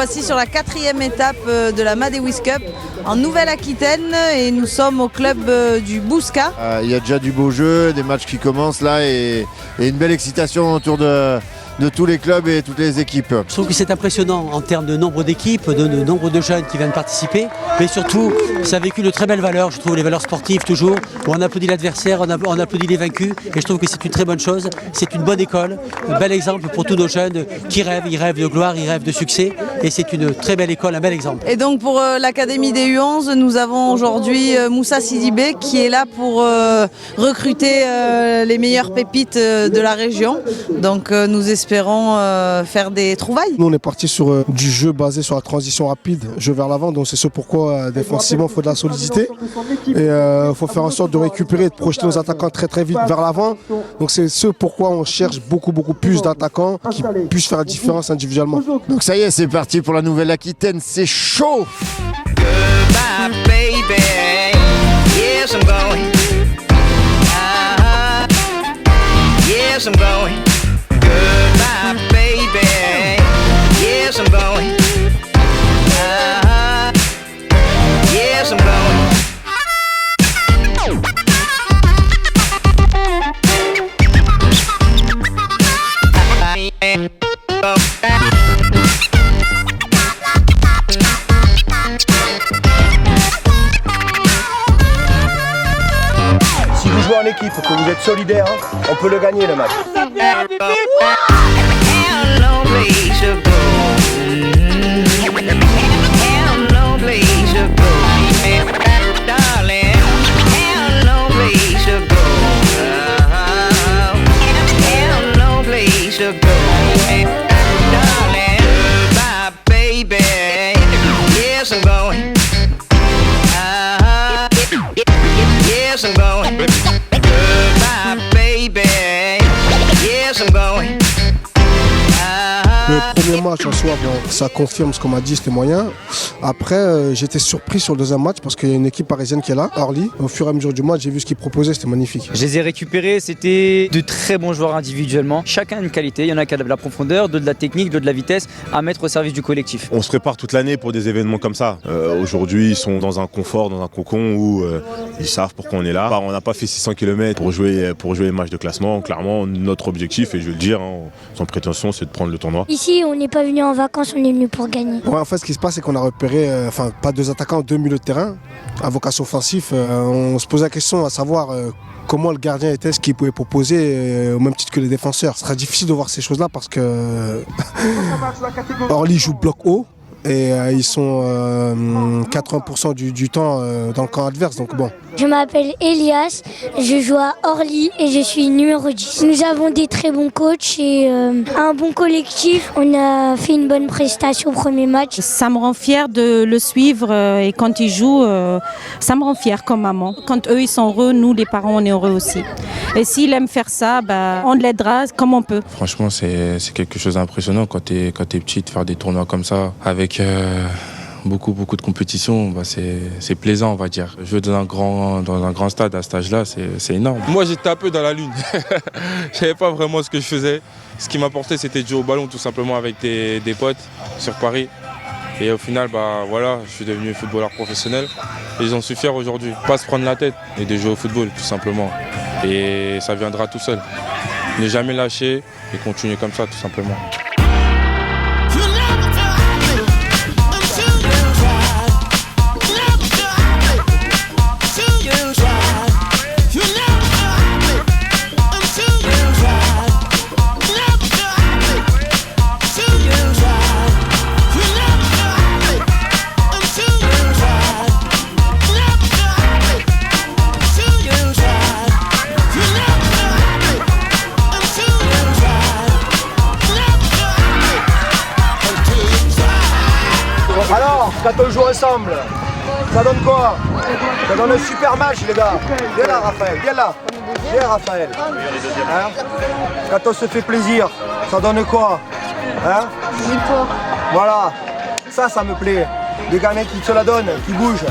voici sur la 4e étape de la Madewish Cup en Nouvelle-Aquitaine et nous sommes au club du Bouscat. Il y a déjà du beau jeu, des matchs qui commencent là et une belle excitation autour de tous les clubs et toutes les équipes. Je trouve que c'est impressionnant en termes de nombre d'équipes, de nombre de jeunes qui viennent participer, mais surtout ça a vécu de très belles valeurs, je trouve les valeurs sportives toujours, où on applaudit l'adversaire, on applaudit les vaincus, et je trouve que c'est une très bonne chose, c'est une bonne école, un bel exemple pour tous nos jeunes qui rêvent, ils rêvent de gloire, ils rêvent de succès, et c'est une très belle école, un bel exemple. Et donc pour l'Académie des U11, nous avons aujourd'hui Moussa Sidibé qui est là pour recruter les meilleures pépites de la région, donc nous espérons faire des trouvailles. Nous on est parti sur du jeu basé sur la transition rapide, jeu vers l'avant, donc c'est ce pourquoi défensivement il faut de la solidité et il faut faire en sorte de récupérer et de projeter nos attaquants très très vite vers l'avant, donc c'est ce pourquoi on cherche beaucoup plus d'attaquants qui puissent faire la différence individuellement. Donc ça y est, c'est parti pour la Nouvelle-Aquitaine, c'est chaud. Goodbye, baby. Yes, I'm going. Yes, I'm going. Goodbye, baby. Yes, I'm going. Yes, I'm going. Si vous jouez en équipe, que vous êtes solidaires, on peut le gagner le match. Yes, I'm going. Yes, I'm going. Goodbye, baby. Yes, I'm going. Le premier match en soi, bon, ça confirme ce qu'on m'a dit, c'était moyen. Après, j'étais surpris sur le deuxième match parce qu'il y a une équipe parisienne qui est là, Orly. Au fur et à mesure du match, j'ai vu ce qu'ils proposaient, c'était magnifique. Je les ai récupérés, c'était de très bons joueurs individuellement. Chacun a une qualité, il y en a qui a de la profondeur, d'autres de la technique, d'autres de la vitesse à mettre au service du collectif. On se prépare toute l'année pour des événements comme ça. Aujourd'hui, ils sont dans un confort, dans un cocon où ils savent pourquoi on est là. On n'a pas fait 600 km pour jouer les matchs de classement. Clairement, notre objectif, et je vais le dire, sans prétention, c'est de prendre le tournoi. Ici, on n'est pas venu en vacances, on est venu pour gagner. Ouais, en fait, ce qui se passe, c'est qu'on a repéré, pas deux attaquants, deux milieux de terrain, à vocation offensive. On se posait la question à savoir comment le gardien était, ce qu'il pouvait proposer, au même titre que les défenseurs. Ce sera difficile de voir ces choses-là parce que Orly joue bloc haut. Et ils sont 80% du temps dans le camp adverse, donc bon. Je m'appelle Elias, je joue à Orly et je suis numéro 10. Nous avons des très bons coachs et un bon collectif. On a fait une bonne prestation au premier match. Ça me rend fière de le suivre et quand il joue, ça me rend fière comme maman. Quand eux ils sont heureux, nous les parents on est heureux aussi. Et s'il aime faire ça, on l'aidera comme on peut. Franchement c'est quelque chose d'impressionnant quand t'es petit de faire des tournois comme ça avec beaucoup de compétitions, c'est plaisant on va dire. Jouer dans un grand stade à cet âge-là, c'est énorme. Moi j'étais un peu dans la lune, je savais pas vraiment ce que je faisais. Ce qui m'apportait c'était de jouer au ballon tout simplement avec des potes sur Paris. Et au final, voilà, je suis devenu footballeur professionnel et j'en suis fier aujourd'hui. Pas se prendre la tête et de jouer au football tout simplement. Et ça viendra tout seul. Ne jamais lâcher et continuer comme ça tout simplement. Alors, quand on joue ensemble, ça donne quoi? Ça donne un super match les gars. Viens là Raphaël, viens là. Viens Raphaël. Hein? Quand on se fait plaisir, ça donne quoi? Hein? Voilà, ça me plaît. Des gamins qui se la donnent, qui bougent.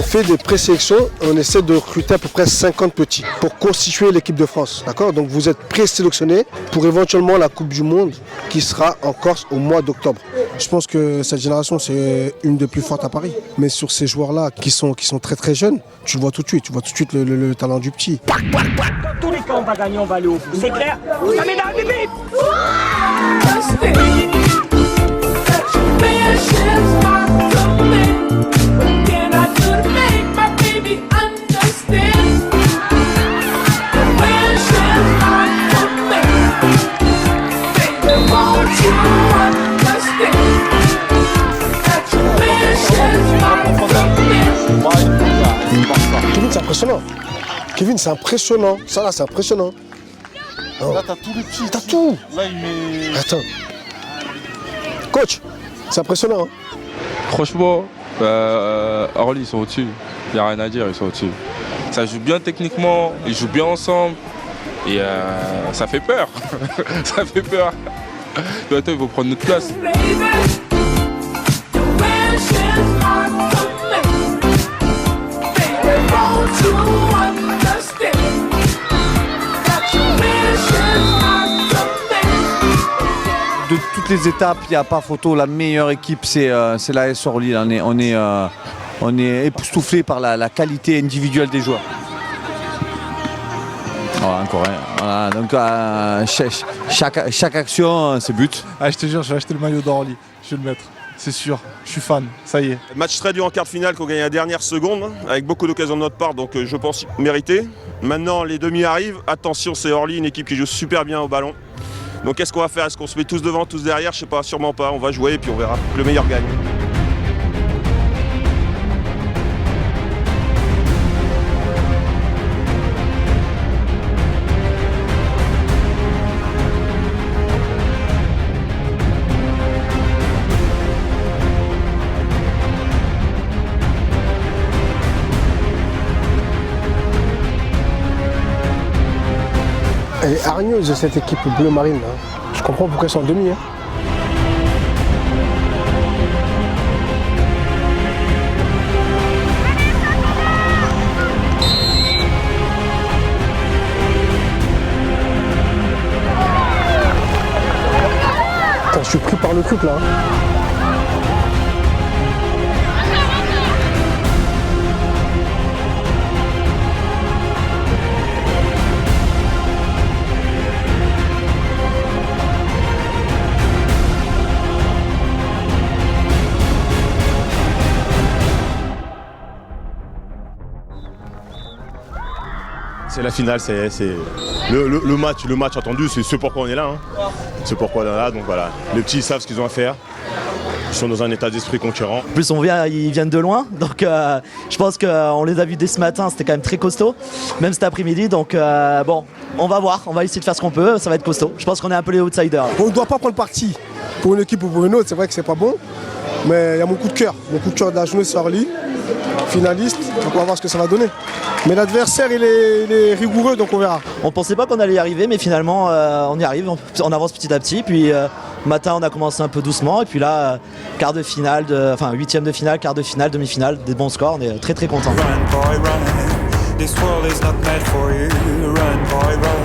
fait des présélections, on essaie de recruter à peu près 50 petits pour constituer l'équipe de France. D'accord? Donc vous êtes présélectionnés pour éventuellement la Coupe du Monde qui sera en Corse au mois d'octobre. Je pense que cette génération, c'est une des plus fortes à Paris. Mais sur ces joueurs-là qui sont très très jeunes, tu le vois tout de suite. Tu vois tout de suite le talent du petit. Tous les cas, on va gagner, on va aller au bout. C'est clair? Ça met dans le bip. Kevin, c'est impressionnant. Kevin, c'est impressionnant. Ça là, c'est impressionnant. Oh. Là, t'as tout le petit. T'as tout. Là, il met. Attends. Coach, c'est impressionnant. Hein. Franchement, Orly, ils sont au-dessus. Il n'y a rien à dire, ils sont au-dessus. Ça joue bien techniquement, ils jouent bien ensemble. Et ça fait peur. Ça fait peur. Bientôt, ils vont prendre notre place. De toutes les étapes, il n'y a pas photo. La meilleure équipe, c'est l'AS Orly. On est époustouflé par la qualité individuelle des joueurs. Voilà, encore un. Voilà, donc chaque action, c'est but. Ah, je te jure, je vais acheter le maillot d'Orly. Je vais le mettre. C'est sûr, je suis fan, ça y est. Match très dur en quart de finale qu'on gagne à la dernière seconde, avec beaucoup d'occasions de notre part, donc je pense mérité. Maintenant, les demi arrivent. Attention, c'est Orly, une équipe qui joue super bien au ballon. Donc qu'est-ce qu'on va faire? Est-ce qu'on se met tous devant, tous derrière? Je sais pas, sûrement pas. On va jouer et puis on verra. Le meilleur gagne. Elle est hargneuse cette équipe bleu marine. Hein. Je comprends pourquoi ils sont en demi. Hein. Attends, je suis pris par le truc là. C'est la finale, c'est le match attendu, c'est ce pourquoi on est là. Hein. C'est pourquoi on est là, donc voilà. Les petits savent ce qu'ils ont à faire. Ils sont dans un état d'esprit conquérant. En plus, ils viennent de loin, donc je pense qu'on les a vus dès ce matin, c'était quand même très costaud, même cet après-midi. Donc bon, on va voir, on va essayer de faire ce qu'on peut, ça va être costaud. Je pense qu'on est un peu les outsiders. On ne doit pas prendre parti pour une équipe ou pour une autre, c'est vrai que c'est pas bon, mais il y a mon coup de cœur. Mon coup de cœur de la journée, c'est Orly, finaliste, donc on va voir ce que ça va donner. Mais l'adversaire, il est rigoureux, donc on verra. On pensait pas qu'on allait y arriver, mais finalement, on y arrive, on avance petit à petit. Puis matin, on a commencé un peu doucement, et puis là, quart de finale, huitième de finale, quart de finale, demi-finale, des bons scores, on est très très contents. This world is not meant for you. Run, boy, run.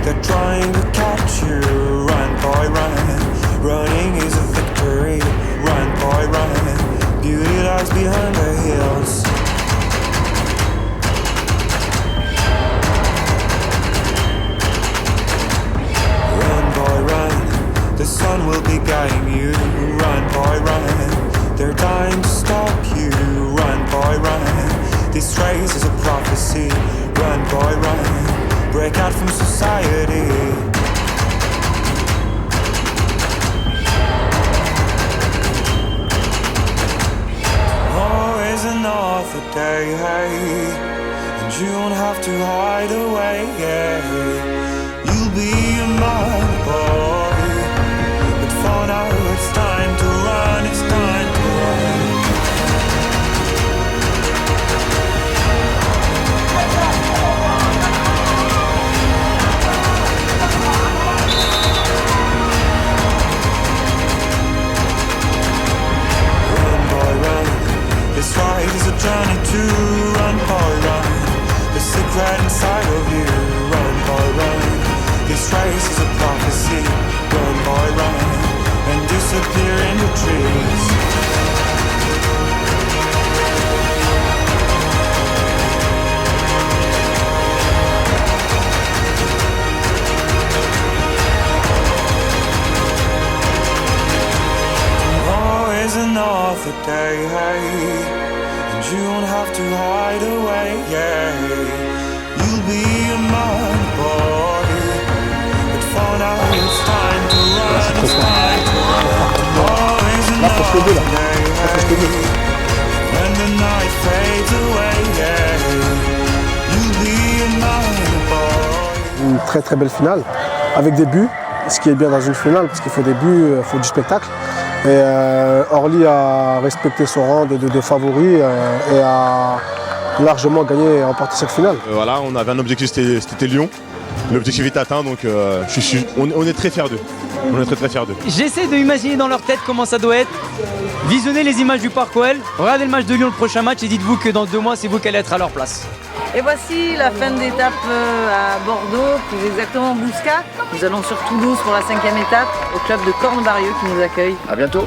They're trying to catch you. Run, boy, run. Running is a victory. Run, boy, run. Beauty lies behind the hills. Run, boy, run. The sun will be guiding you. Run, boy, run. They're dying to stop you. Run, boy, run. This race is a prophecy. Run, boy, run. Break out from society. Tomorrow is another day, hey, and you don't have to hide away. You'll be a man, boy, but for now it's time to run. It's time to run. is a prophecy. Run, boy, run, and disappear in the trees. Tomorrow is another day, and you won't have to hide away, You'll be a man, boy, but for now it's time to run, it's time to run. Tomorrow is another day, when the night fades away, you'll be a man, boy. Une très très belle finale, avec des buts, ce qui est bien dans une finale, parce qu'il faut des buts, il faut du spectacle. Et Orly a respecté son rang de favori et a largement gagné et remporté cette finale. Voilà, on avait un objectif, c'était Lyon. L'objectif est atteint, donc on est très fiers d'eux. On est très fiers d'eux. J'essaie de imaginer dans leur tête comment ça doit être. Visionnez les images du Parc OL, regardez le match de Lyon, le prochain match, et dites-vous que dans 2 mois, c'est vous qui allez être à leur place. Et voici la fin d'étape à Bordeaux, plus exactement Bouscat. Nous allons sur Toulouse pour la 5e étape, au club de Cornebarieux qui nous accueille. À bientôt.